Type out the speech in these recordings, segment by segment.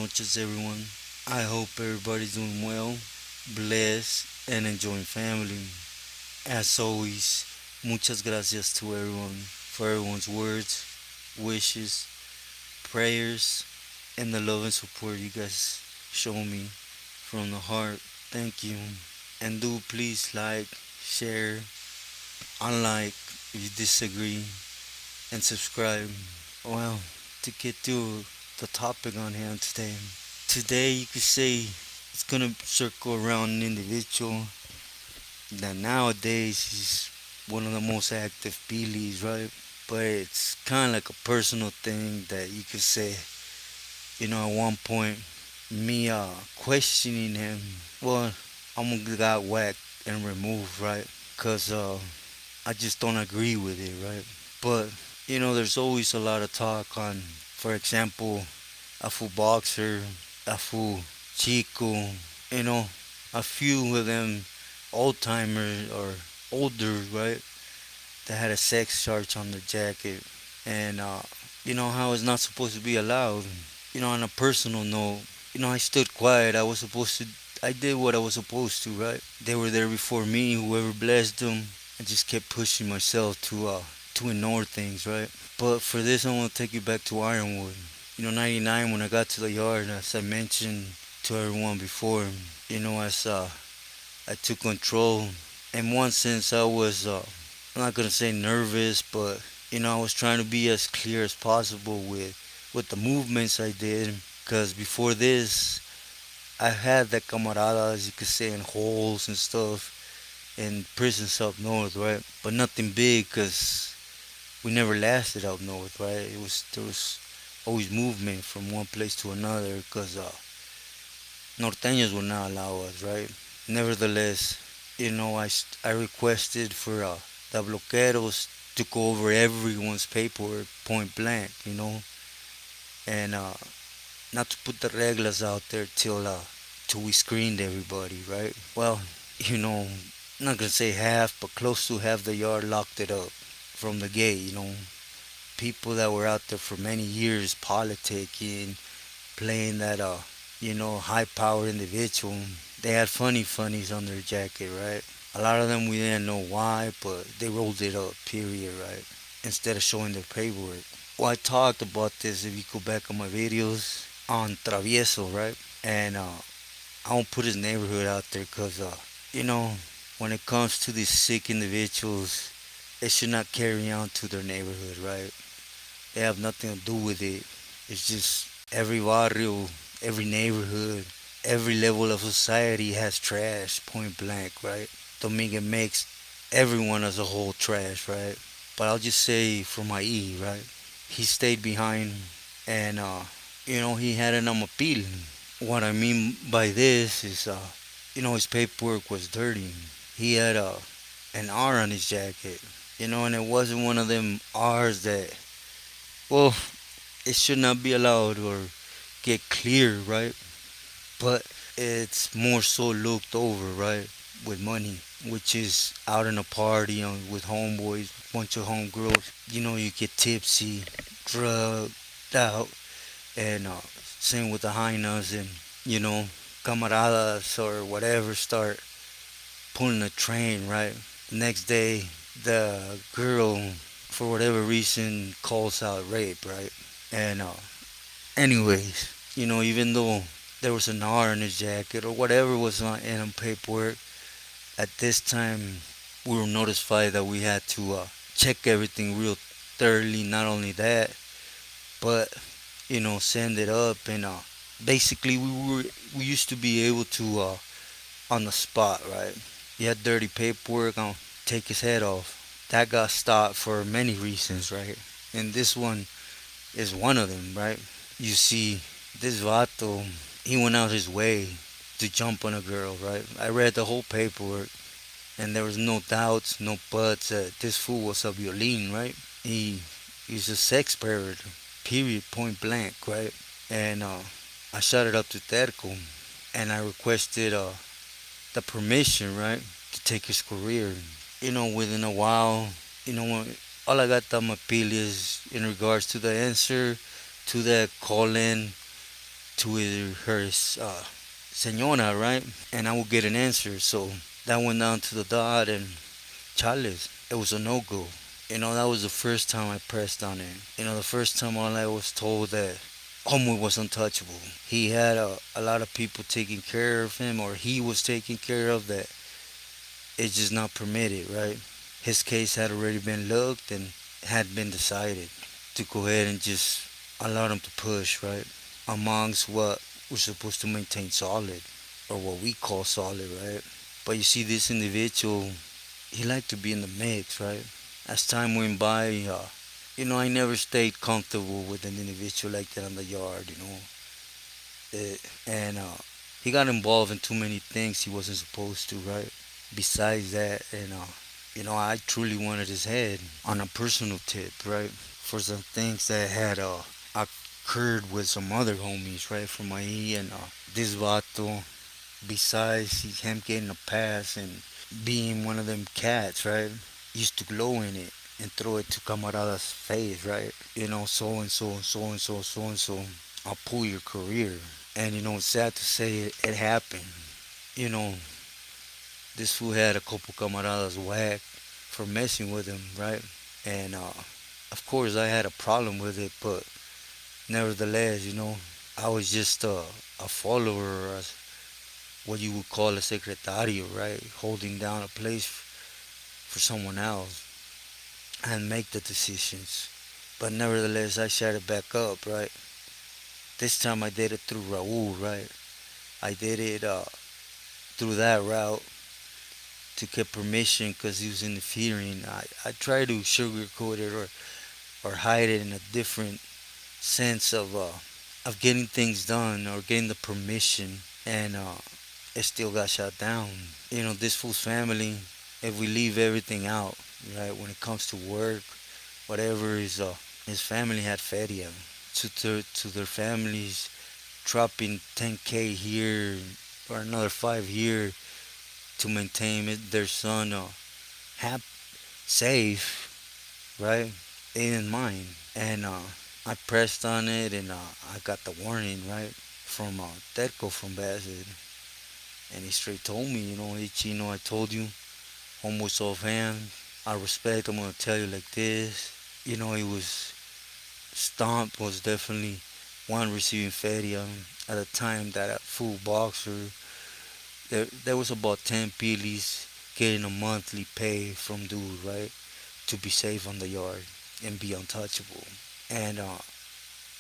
noches, everyone. I hope everybody's doing well, blessed, and enjoying family. As always, muchas gracias to everyone for everyone's words, wishes, prayers, and the love and support you guys show me from the heart. Thank you. And do please like, share, unlike if you disagree, and subscribe. Well, to get to the topic on hand today. Today, you could say it's gonna circle around an individual that nowadays is one of the most active Billies, right? But it's kind of like a personal thing that you could say, at one point, me questioning him, well, I'm gonna got whacked and removed, right? Because I just don't agree with it, right? But, there's always a lot of talk on, for example, a full boxer, a full chico, you know, a few of them old timers or older, right, that had a sex charge on their jacket. And, how it's not supposed to be allowed. On a personal note, I stood quiet. I did what I was supposed to, right? They were there before me, whoever blessed them. I just kept pushing myself to ignore things, right? But for this, I want to take you back to Ironwood. 99 when I got to the yard, as I mentioned to everyone before, as I took control. In one sense, I was, I'm not going to say nervous, but, I was trying to be as clear as possible with the movements I did. Because before this, I had that camarada, as you could say, in holes and stuff in prisons up north, right? But nothing big, because we never lasted up north, right? There was always movement from one place to another because norteños would not allow us, right? Nevertheless, I requested for the bloqueros to go over everyone's paperwork point blank, and not to put the reglas out there till we screened everybody, right? Well, I'm not gonna say half, but close to half the yard locked it up from the gate, people that were out there for many years politicking, playing that high power individual. They had funnies on their jacket, right? A lot of them we didn't know why, but they rolled it up, period, right? Instead of showing their paperwork. Well, I talked about this if you go back on my videos on Travieso, right? And I won't put his neighborhood out there because, you know, when it comes to these sick individuals, they should not carry on to their neighborhood, right? They have nothing to do with it. It's just every barrio, every neighborhood, every level of society has trash, point blank, right? Don't mean it makes everyone as a whole trash, right? But I'll just say for my E, right? He stayed behind and, he had an appeal. What I mean by this is, his paperwork was dirty. He had an R on his jacket, and it wasn't one of them R's that, well, it should not be allowed or get clear, right? But it's more so looked over, right? With money, which is out in a party with homeboys, bunch of homegirls. You get tipsy, drugged out, and same with the hyenas and you know camaradas or whatever start pulling a train, right? Next day, the girl, for whatever reason, calls out rape, right? And anyways, even though there was an R in his jacket or whatever was in his paperwork, at this time we were notified that we had to check everything real thoroughly. Not only that, but send it up and basically we used to be able to on the spot, right? You had dirty paperwork, take his head off. That got stopped for many reasons, right? And this one is one of them, right? You see, this vato, he went out his way to jump on a girl, right? I read the whole paperwork, and there was no doubts, no buts. This fool was a violin, right? He's a sex predator, period, point blank, right? And I shot it up to Terco, and I requested the permission, right, to take his career. Within a while, when all I got on my appeal is in regards to the answer to that call in to her senora, right? And I would get an answer. So that went down to the dot, and Charles, it was a no go. That was the first time I pressed on it. The first time all I was told that Homewood was untouchable. He had a lot of people taking care of him, or he was taking care of that. It's just not permitted, right? His case had already been looked and had been decided to go ahead and just allow him to push, right? Amongst what we're supposed to maintain solid, or what we call solid, right? But you see, this individual, he liked to be in the mix, right? As time went by, I never stayed comfortable with an individual like that in the yard. And he got involved in too many things he wasn't supposed to, right? Besides that, and I truly wanted his head on a personal tip, right? For some things that had occurred with some other homies, right? From my and this vato, besides him getting a pass and being one of them cats, right? Used to glow in it and throw it to camarada's face, right? So and so and so and so so and so. I'll pull your career. And it's sad to say it happened. You know, this fool had a couple camaradas whack for messing with him, right? And of course I had a problem with it, but nevertheless, I was just a follower, what you would call a secretario, right? Holding down a place for someone else and make the decisions. But nevertheless, I shut it back up, right? This time I did it through Raul, right? I did it through that route to get permission because he was interfering. I tried to sugarcoat it, or hide it in a different sense of getting things done or getting the permission, and it still got shut down. This fool's family, if we leave everything out, right, when it comes to work, whatever, his family had feria to their families, dropping 10K here or another 5 here to maintain their son safe, right? They didn't mind. And I pressed on it, and I got the warning, right, from Terco from Bassett. And he straight told me, hey Chino, I told you, almost offhand. I respect, I'm going to tell you like this. He was Stomp was definitely one receiving feria at a time that a full boxer, there was about 10 pilis getting a monthly pay from dude, right? To be safe on the yard and be untouchable. And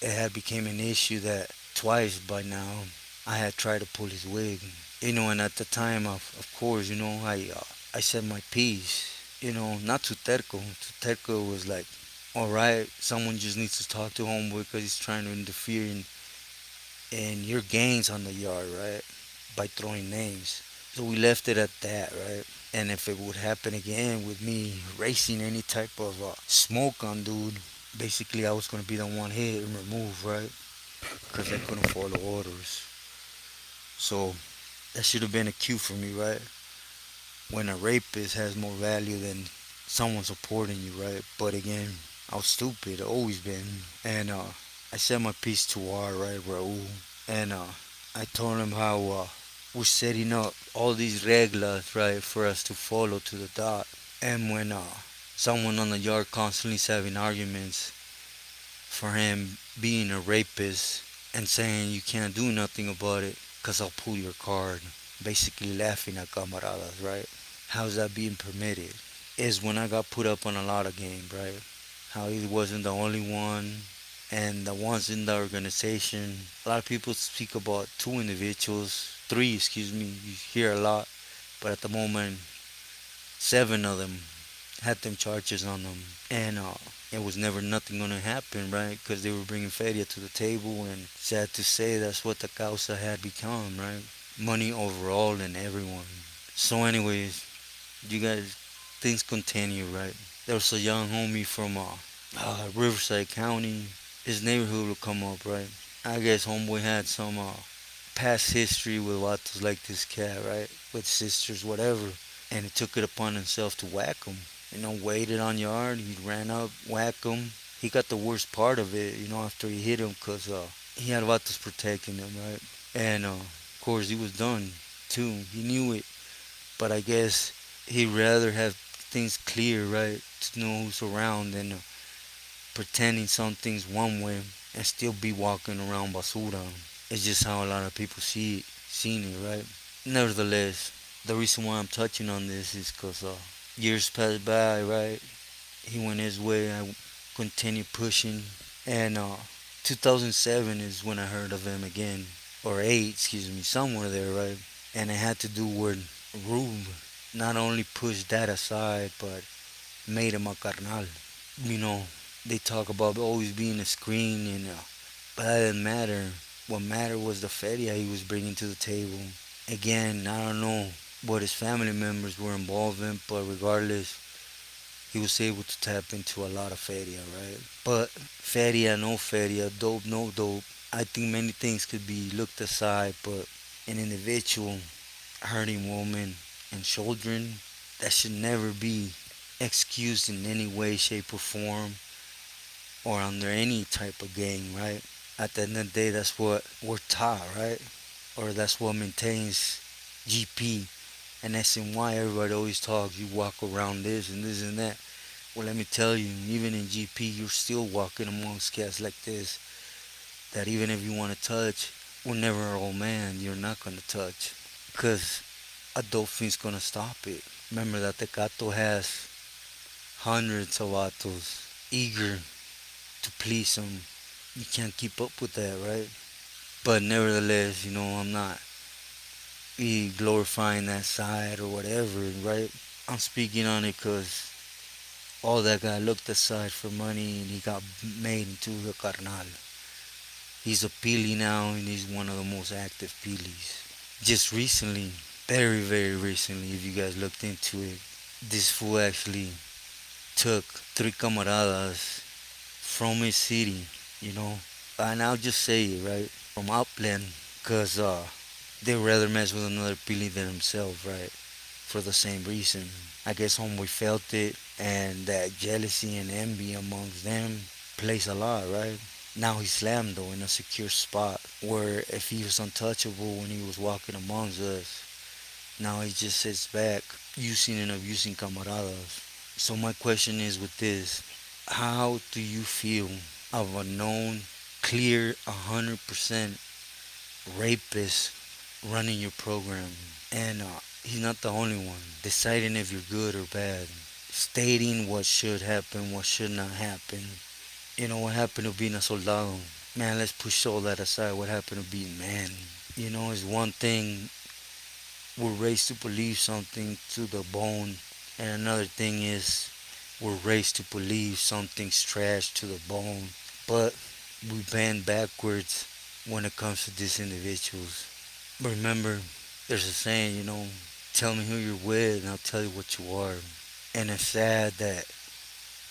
it had became an issue that twice by now I had tried to pull his wig. And at the time, of course, I said my piece. Not to Terco. To Terco was like, all right, someone just needs to talk to homeboy because he's trying to interfere in your gains on the yard, right? By throwing names. So we left it at that, right? And if it would happen again with me racing any type of smoke on dude, basically I was going to be the one hit and remove, right? Because I couldn't follow orders. So that should have been a cue for me, right? When a rapist has more value than someone supporting you, right? But again, I was stupid, always been. And I said my piece to R, right, Raul. And I told him how we're setting up all these reglas, right, for us to follow to the dot. And when someone on the yard constantly is having arguments for him being a rapist and saying you can't do nothing about it because I'll pull your card, basically laughing at camaradas, right? How's that being permitted? Is when I got put up on a lot of game, right? How he wasn't the only one, and the ones in the organization. A lot of people speak about two individuals, three, excuse me, you hear a lot, but at the moment, seven of them had them charges on them, and it was never nothing gonna happen, right? Because they were bringing feria to the table, and sad to say, that's what the causa had become, right? Money overall and everyone. So, anyways, you guys, things continue, right? There was a young homie from Riverside County. His neighborhood would come up, right? I guess homeboy had some past history with vatos like this cat, right? With sisters, whatever. And he took it upon himself to whack him. Waited on yard. He ran up, whacked him. He got the worst part of it, after he hit him, because he had vatos protecting him, right? And of course, he was done too. He knew it, but I guess he'd rather have things clear, right? To know who's around than pretending something's one way and still be walking around basura. It's just how a lot of people seen it, right? Nevertheless, the reason why I'm touching on this is because years passed by, right? He went his way, I continued pushing, and 2007 is when I heard of him again, or 8, excuse me, somewhere there, right? And it had to do with Rube. Not only pushed that aside, but made him a carnal. You know, they talk about always being a screen, and but that didn't matter. What mattered was the feria he was bringing to the table. Again, I don't know what his family members were involved in, but regardless, he was able to tap into a lot of feria, right? But feria, no feria, dope, no dope. I think many things could be looked aside, but an individual hurting women and children, that should never be excused in any way, shape, or form, or under any type of gang, right? At the end of the day, that's what we're taught, right? Or that's what maintains GP. And that's in why everybody always talks, you walk around this and that. Well, let me tell you, even in GP, you're still walking amongst cats like this. That even if you want to touch, we're never an old man, you're not going to touch. Because a dolphin's going to stop it. Remember that the gato has hundreds of vatos eager to please him. You can't keep up with that, right? But nevertheless, I'm not glorifying that side or whatever, right? I'm speaking on it because all that guy looked aside for money and he got made into the carnal. He's a pili now and he's one of the most active pilis. Just recently, very, very recently, if you guys looked into it, this fool actually took three camaradas from his city, you know. And I'll just say it, right? From Upland, because they'd rather mess with another pili than himself, right? For the same reason. I guess homeboy felt it, and that jealousy and envy amongst them plays a lot, right? Now he's slammed though in a secure spot where if he was untouchable when he was walking amongst us, now he just sits back using and abusing camaradas. So my question is with this, how do you feel of a known, clear, 100% rapist running your program? And he's not the only one. Deciding if you're good or bad. Stating what should happen, what should not happen. What happened to being a soldado? Man, let's push all that aside. What happened to being man? It's one thing we're raised to believe something to the bone, and another thing is we're raised to believe something's trash to the bone. But we bend backwards when it comes to these individuals. But remember, there's a saying, tell me who you're with and I'll tell you what you are. And it's sad that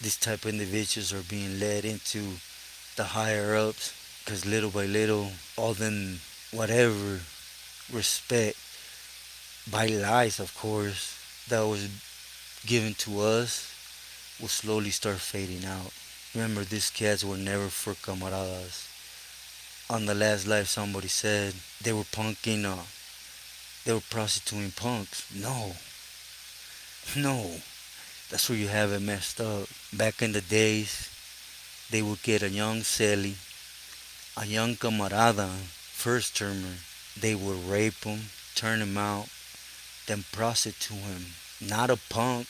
these type of individuals are being led into the higher ups because little by little, all them whatever respect by lies, of course, that was given to us will slowly start fading out. Remember, these cats were never for camaradas. On the last live, somebody said they were punking, they were prostituting punks. No, no, that's where you have it messed up. Back in the days, they would get a young Sally, a young camarada, first termer. They would rape him, turn him out, then prostitute him. Not a punk.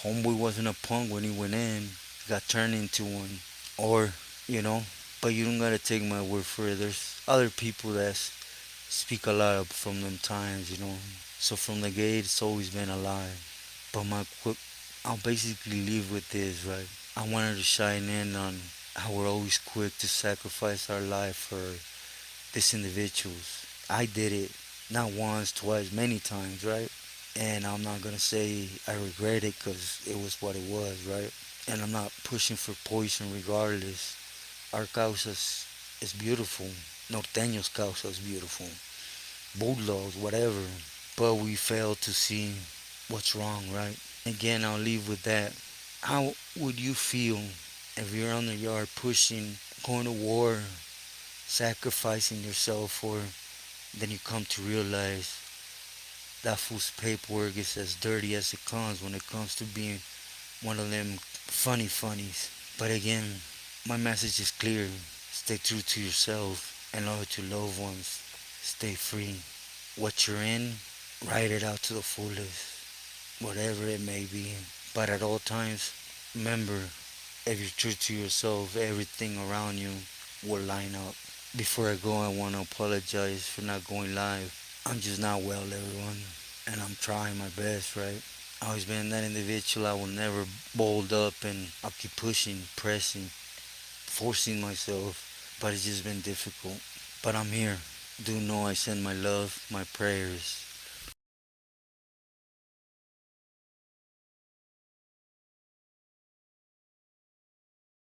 Homeboy wasn't a punk when he went in. He got turned into one. Or, you know, but you don't gotta take my word for it. There's other people that speak a lot of from them times. So from the gate, it's always been a lie. But I'll basically leave with this, right? I wanted to shine in on how we're always quick to sacrifice our life for these individuals. I did it not once, twice, many times, right? And I'm not gonna say I regret it because it was what it was, right? And I'm not pushing for poison regardless. Our causa is beautiful. Norteños causa is beautiful. Bulldogs, whatever. But we fail to see what's wrong, right? Again, I'll leave with that. How would you feel if you're on the yard pushing, going to war, sacrificing yourself for, then you come to realize that fool's paperwork is as dirty as it comes when it comes to being one of them funnies. But again, my message is clear. Stay true to yourself and loyal to loved ones. Stay free. What you're in, ride it out to the fullest, whatever it may be. But at all times, remember, if you're true to yourself, everything around you will line up. Before I go, I want to apologize for not going live. I'm just not well, everyone, and I'm trying my best, right? I always been that individual. I will never bold up, and I'll keep pushing, pressing, forcing myself, but it's just been difficult. But I'm here. Do know I send my love, my prayers,